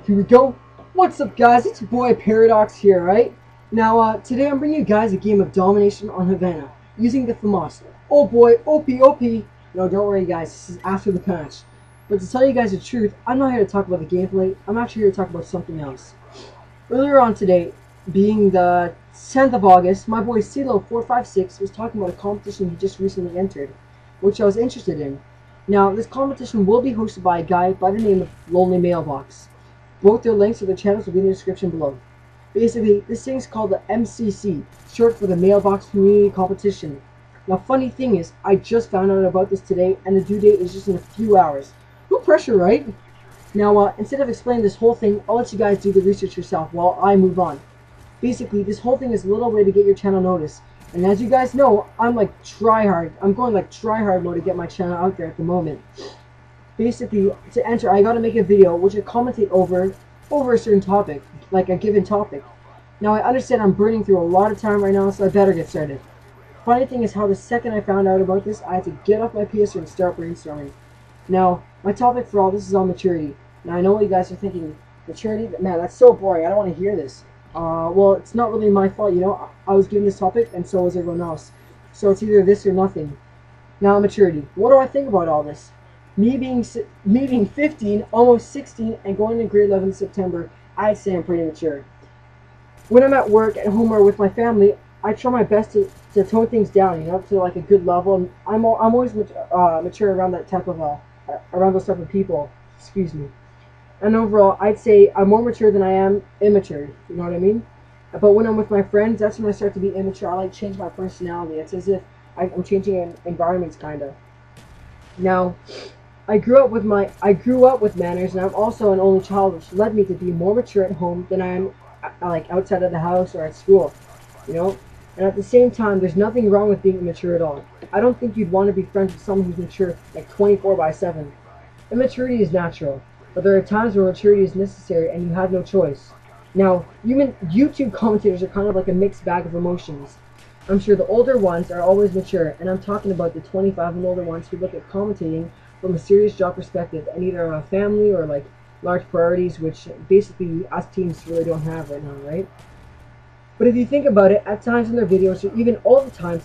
here we go. What's up, guys? It's your boy Paradox here, right? Now, today I'm bringing you guys a game of domination on Havana using the FAMAS. Oh boy, OP. No, don't worry, guys. This is after the patch. But to tell you guys the truth, I'm not here to talk about the gameplay. I'm actually here to talk about something else. Earlier on today, being the 10th of August, my boy CeeLo456 was talking about a competition he just recently entered, which I was interested in. Now, this competition will be hosted by a guy by the name of Lonely Mailbox. Both their links to their channels will be in the description below. Basically, this thing's called the MCC, short for the Mailbox Community Competition. Now, funny thing is, I just found out about this today, and the due date is just in a few hours. No pressure, right? Now, instead of explaining this whole thing, I'll let you guys do the research yourself while I move on. Basically, this whole thing is a little way to get your channel noticed. And as you guys know, I'm like tryhard. I'm going like tryhard mode to get my channel out there at the moment. Basically, to enter, I gotta make a video which I commentate over a certain topic, like a given topic. Now, I understand I'm burning through a lot of time right now, so I better get started. Funny thing is how the second I found out about this, I had to get off my PS4 and start brainstorming. Now, my topic for all this is on maturity. Now, I know what you guys are thinking. Maturity? Man, that's so boring. I don't want to hear this. Well, it's not really my fault, you know. I was given this topic, and so was everyone else. So it's either this or nothing. Now, maturity. What do I think about all this? Me being 15, almost 16, and going to grade 11 in September, I'd say I'm pretty mature. When I'm at work, at home, or with my family, I try my best to tone things down, you know, to like a good level. I'm always mature around that type of around those type of people. Excuse me. And overall, I'd say I'm more mature than I am immature. You know what I mean? But when I'm with my friends, that's when I start to be immature. I like change my personality. It's as if I'm changing environments, kind of. Now, I grew up with manners, and I'm also an only child, which led me to be more mature at home than I am like outside of the house or at school. You know. And at the same time, there's nothing wrong with being immature at all. I don't think you'd want to be friends with someone who's mature like 24/7. Immaturity is natural. But there are times where maturity is necessary and you have no choice. Now, YouTube commentators are kind of like a mixed bag of emotions. I'm sure the older ones are always mature, and I'm talking about the 25 and older ones who look at commentating from a serious job perspective and either a family or like large priorities, which basically us teens really don't have right now, right? But if you think about it, at times in their videos, or even all the time,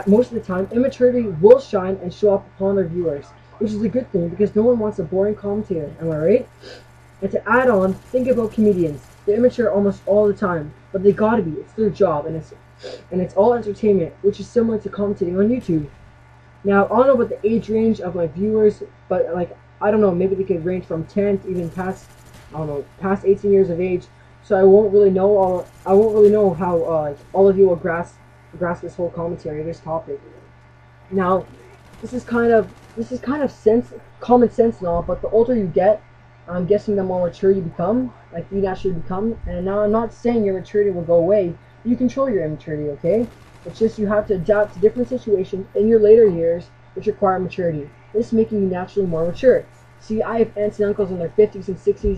most of the time, immaturity will shine and show up upon their viewers. Which is a good thing, because no one wants a boring commentator, am I right? And to add on, think about comedians. They're immature almost all the time, but they gotta be. It's their job, and it's all entertainment, which is similar to commentating on YouTube. Now, I don't know about the age range of my viewers, but like, I don't know, maybe they could range from 10 to even past 18 years of age. So I won't really know how like all of you will grasp this whole commentary, this topic. Now, this is kind of common sense and all, but the older you get, I'm guessing the more mature you become, like you naturally become. And now I'm not saying your maturity will go away. You control your immaturity, okay? It's just you have to adapt to different situations in your later years which require maturity. This is making you naturally more mature. See, I have aunts and uncles in their 50s and 60s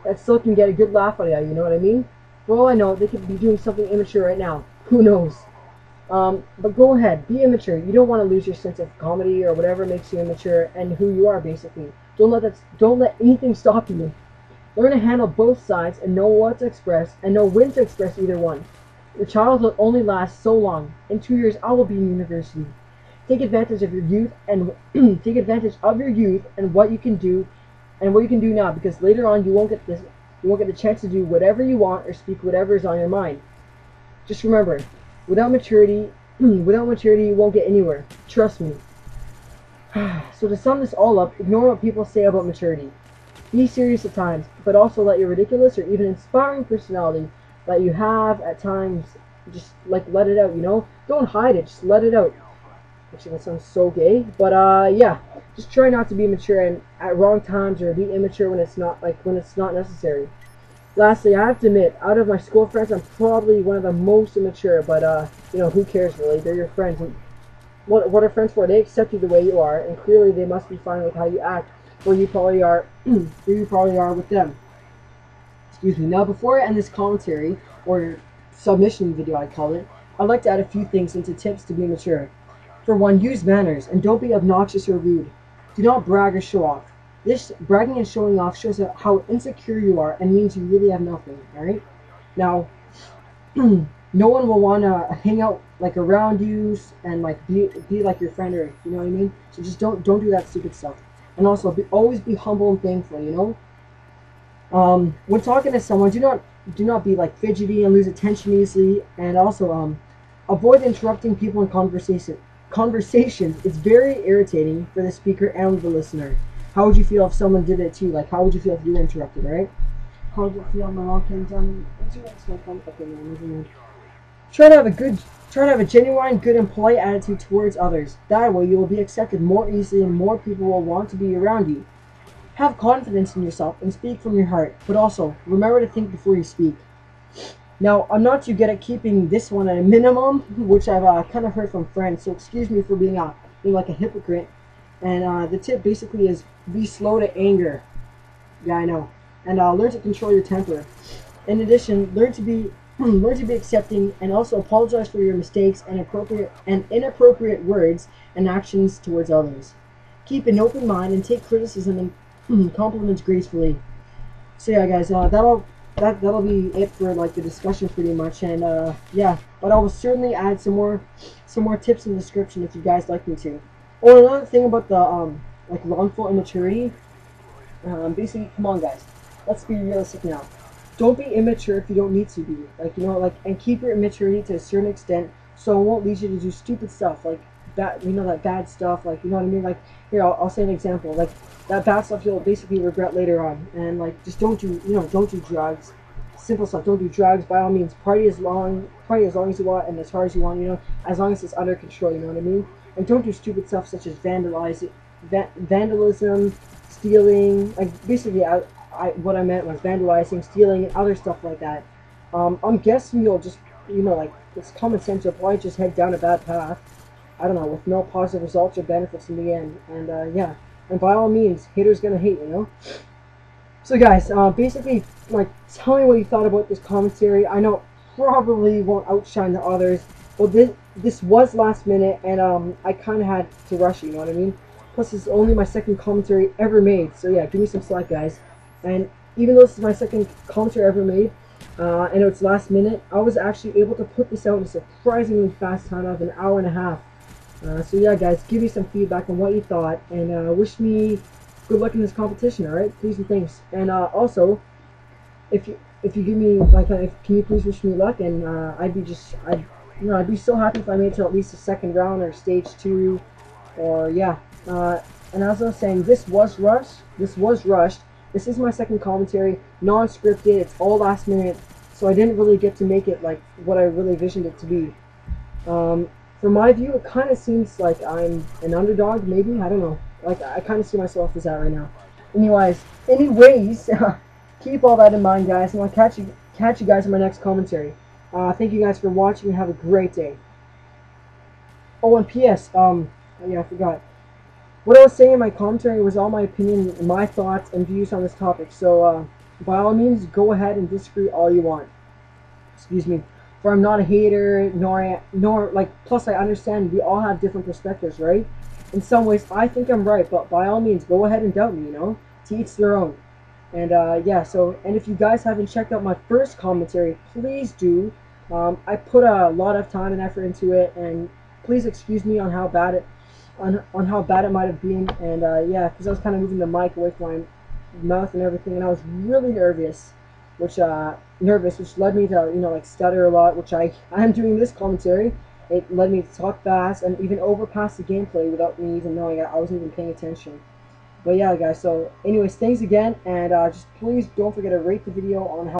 that still can get a good laugh out of you, you know what I mean? For all I know, they could be doing something immature right now. Who knows? But go ahead, be immature. You don't want to lose your sense of comedy or whatever makes you immature and who you are, basically. Don't let anything stop you. Learn to handle both sides and know what to express and know when to express either one. Your childhood only lasts so long. In 2 years, I will be in university. Take advantage of your youth and what you can do now, because later on you won't get the chance to do whatever you want or speak whatever is on your mind. Just remember, without maturity, you won't get anywhere. Trust me. So to sum this all up, ignore what people say about maturity. Be serious at times, but also let your ridiculous or even inspiring personality that you have at times, just like let it out, you know? Don't hide it, just let it out. Actually, that sounds so gay, but yeah. Just try not to be mature and at wrong times, or be immature when it's not necessary. Lastly, I have to admit, out of my school friends, I'm probably one of the most immature, but you know, who cares really? They're your friends. And what are friends for? They accept you the way you are, and clearly they must be fine with how you act, where you probably are with them. Excuse me. Now, before I end this commentary, or submission video I call it, I'd like to add a few things into tips to be mature. For one, use manners, and don't be obnoxious or rude. Do not brag or show off. This bragging and showing off shows how insecure you are and means you really have nothing. All right. Now, no one will want to hang out like around you and like be like your friend, or you know what I mean. So just don't do that stupid stuff. And also always be humble and thankful. You know. When talking to someone, do not be like fidgety and lose attention easily, and also avoid interrupting people in conversations. It's very irritating for the speaker and the listener. How would you feel if someone did it to you? Like, how would you feel if you were interrupted, right? How would you feel when walking down? Okay, never mind. Try to have a genuine, good, and polite attitude towards others. That way, you will be accepted more easily, and more people will want to be around you. Have confidence in yourself and speak from your heart, but also remember to think before you speak. Now, I'm not too good at keeping this one at a minimum, which I've kind of heard from friends, so excuse me for being like a hypocrite. And the tip basically is be slow to anger. Yeah, I know. And learn to control your temper. In addition, learn to be accepting, and also apologize for your mistakes and inappropriate words and actions towards others. Keep an open mind and take criticism and compliments gracefully. So yeah, guys, that'll be it for like the discussion pretty much. And yeah, but I will certainly add some more tips in the description if you guys like me to. Oh, another thing about the like wrongful immaturity. Basically, come on, guys, let's be realistic now. Don't be immature if you don't need to be. Like, you know, like, and keep your immaturity to a certain extent, so it won't lead you to do stupid stuff like that. You know, that bad stuff. Like, you know what I mean? Like, here, I'll say an example. Like, that bad stuff you'll basically regret later on. And like, just don't do drugs. Simple stuff. Don't do drugs. By all means, party as long as you want and as hard as you want. You know, as long as it's under control. You know what I mean? And don't do stupid stuff such as vandalism, stealing. Like, basically, what I meant was vandalizing, stealing, and other stuff like that. I'm guessing you'll just, you know, like, it's common sense. You'll probably just head down a bad path. I don't know, with no positive results or benefits in the end. And yeah, and by all means, haters gonna hate, you know. So guys, basically, like, tell me what you thought about this commentary. I know it probably won't outshine the others, but this was last minute, and I kind of had to rush it, you know what I mean? Plus, this is only my second commentary ever made, so yeah, give me some slack, guys. And even though this is my second commentary ever made, and it's last minute, I was actually able to put this out in a surprisingly fast time of an hour and a half. So yeah, guys, give me some feedback on what you thought, and wish me good luck in this competition. All right, please and thanks. And also, if you give me like, can you please wish me luck? And I'd be so happy if I made it to at least the second round or stage 2, or yeah. And as I was saying, this was rushed. This is my second commentary, non-scripted. It's all last minute, so I didn't really get to make it like what I really visioned it to be. From my view, it kind of seems like I'm an underdog, maybe. I don't know. Like, I kind of see myself as that right now. Anyways, keep all that in mind, guys, and I'll catch you guys in my next commentary. Thank you guys for watching, and have a great day. Oh, and P.S. Yeah, I forgot. What I was saying in my commentary was all my opinion, my thoughts, and views on this topic. So, by all means, go ahead and disagree all you want. Excuse me. For I'm not a hater, nor like. Plus, I understand we all have different perspectives, right? In some ways, I think I'm right, but by all means, go ahead and doubt me. You know, to each their own. And yeah. So, and if you guys haven't checked out my first commentary, please do. I put a lot of time and effort into it, and please excuse me on how bad it. On how bad it might have been, and yeah, because I was kind of moving the mic away from my mouth and everything, and I was really nervous, which led me to, you know, like, stutter a lot, which I'm doing this commentary. It led me to talk fast and even overpass the gameplay without me even knowing I wasn't even paying attention. But yeah, guys, so anyways, thanks again, and just please don't forget to rate the video on how